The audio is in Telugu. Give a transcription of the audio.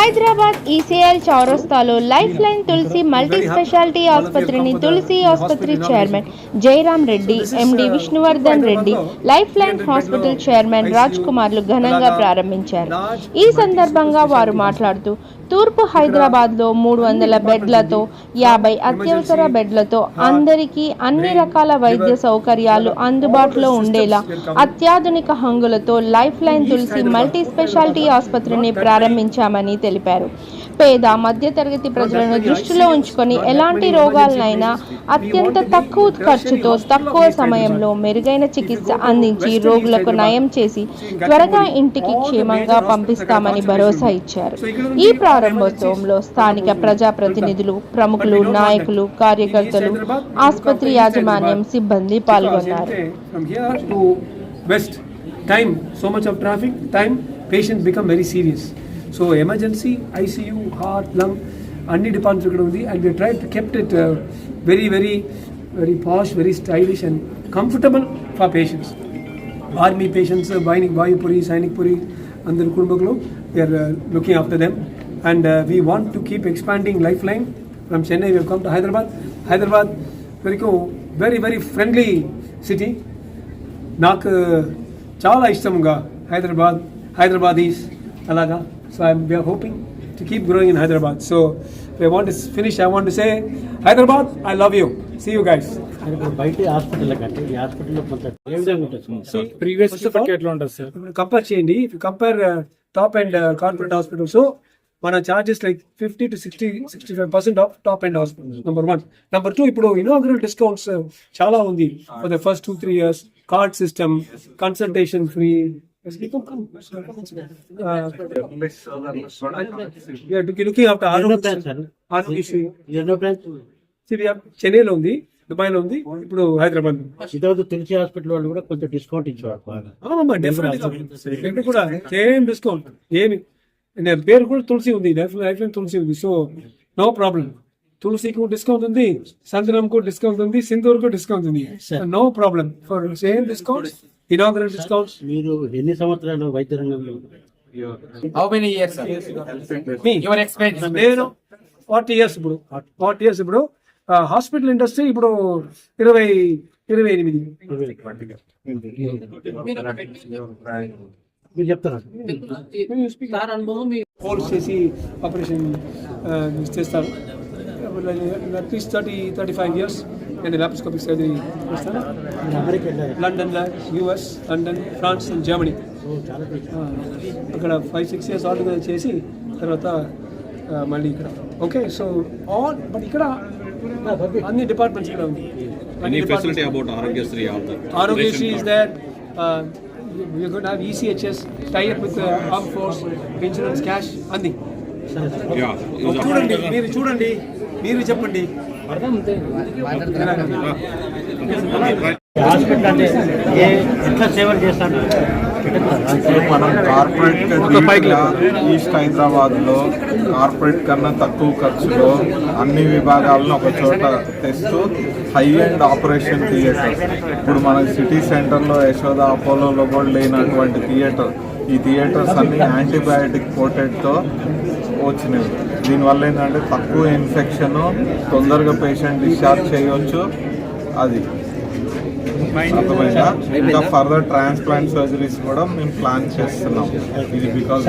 హైదరాబాద్ ఈసీఎల్ చౌరస్తాలో life line Tulasi multi speciality ఆసుపత్రిని తులసి ఆసుపత్రి chairman Jayaram Reddy, MD Vishnuvardhan Reddy, life line hospital chairman Raj కుమార్లు ఘనంగా ప్రారంభించారు. ఈ సందర్భంగా వారు మాట్లాడుతూ తూర్పు హైదరాబాద్లో 300 బెడ్లతో 50 అత్యవసర బెడ్లతో అందరికీ అన్ని రకాల వైద్య సౌకర్యాలు అందుబాటులో ఉండేలా అత్యాధునిక హంగులతో life line Tulasi multi speciality ఆసుపత్రిని ప్రారంభించామని తెలిపారు. పేద మధ్యతరగతి ప్రజలను దృష్టిలో ఉంచుకొని ఎలాంటి రోగాలనైనా అత్యంత తక్కువ ఖర్చుతో తక్కువ సమయంలో మెరుగైన చికిత్స అందించి రోగులకు నయం చేసి త్వరగా ఇంటికి క్షేమంగా పంపిస్తామని భరోసా ఇచ్చారు. ఈ ప్రారంభోత్సవంలో స్థానిక ప్రజాప్రతినిధులు, ప్రముఖులు, నాయకులు, కార్యకర్తలు, ఆసుపత్రి యాజమాన్యం, సిబ్బంది పాల్గొన్నారు. So emergency, ICU, heart, lung, any departments ikkada undi, and we tried to kept it very posh, very stylish and comfortable for patients. Army patients, Vayupuri, Sainikpuri, andaru kudumbalu, we are looking after them, and we want to keep expanding Lifeline. From Chennai we have come to Hyderabad very friendly city. నాకు చాలా ఇష్టంగా Hyderabadis అలాగా. So we are hoping to keep growing in Hyderabad. So I want to finish. I want to say, Hyderabad, I love you. See you guys. So previous ఎట్లా ఉంటుంది సార్? కంపేర్ చేయండి. If you compare top end corporate hospitals, so మన charges like 50 to 65% of top end hospitals. Number 1. Number 2, ఇప్పుడు inaugural discounts చాలా ఉంది for the first 2-3 years. Card system, consultation free. Looking after చెన్నైలో ఉంది, దుబాయ్ లో ఉంది, ఇప్పుడు హైదరాబాద్. తులసి హాస్పిటల్ వాళ్ళు కూడా కొంచెం డిస్కౌంట్ ఇచ్చేవారు. కూడా సేమ్ డిస్కౌంట్. ఏమి పేరు కూడా తులసి ఉంది, లైఫ్ లైన్ తులసి ఉంది. So no problem. తులసికి డిస్కౌంట్ ఉంది, సంతనంకు డిస్కౌంట్ ఉంది, సింధూర్కు డిస్కౌంట్ ఉంది. No problem for same discount. Inaugural discounts. మీరు ఎన్ని సంవత్సరాలు వైద్య రంగంలో? How many years, sir? Me, your experience? నేను 40 years ఇప్పుడు. 40 years ఇప్పుడు. హాస్పిటల్ ఇండస్ట్రీ ఇప్పుడు 28. మీరు చెప్తారా? హోల్స్ చేసి ఆపరేషన్ చేస్తారు. అట్లీస్ట్ 30-35 years నేను లాప్రోస్కోపిక్ సర్జరీ చేస్తాను. London, US, London, France and Germany. అక్కడ 5-6 years ఆల్టుగెదర్ చేసి తర్వాత మళ్ళీ ఇక్కడ. ఓకే, సో బట్ ఇక్కడ అన్ని డిపార్ట్మెంట్స్ ఇక్కడ ఉంది. Aarogyasri is there. We are going to have ECHS, tie up with the armed force, insurance, cash, అన్ని. చూడండి, మీరు చెప్పండి. హాస్పిటల్ అంటే ఎట్లా సేవలు చేస్తాను? మనం కార్పొరేట్ ఈస్ట్ హైదరాబాద్లో కార్పొరేట్ కన్నా తక్కువ ఖర్చులో అన్ని విభాగాలను ఒక చోట తెస్తూ హై ఎండ్ ఆపరేషన్ థియేటర్. ఇప్పుడు మన సిటీ సెంటర్లో యశోద, అపోలోలో కూడా లేనటువంటి థియేటర్. ఈ థియేటర్స్ అన్ని యాంటీబయాటిక్ కోటెడ్తో వచ్చినవి. దీనివల్ల ఏంటంటే తక్కువ ఇన్ఫెక్షన్, తొందరగా పేషెంట్ డిశ్చార్జ్ చేయవచ్చు. అది అర్థమైందా? ఇంకా ఫర్దర్ ట్రాన్స్ప్లాంట్ సర్జరీస్ కూడా మేము ప్లాన్ చేస్తున్నాం. ఇది బికాస్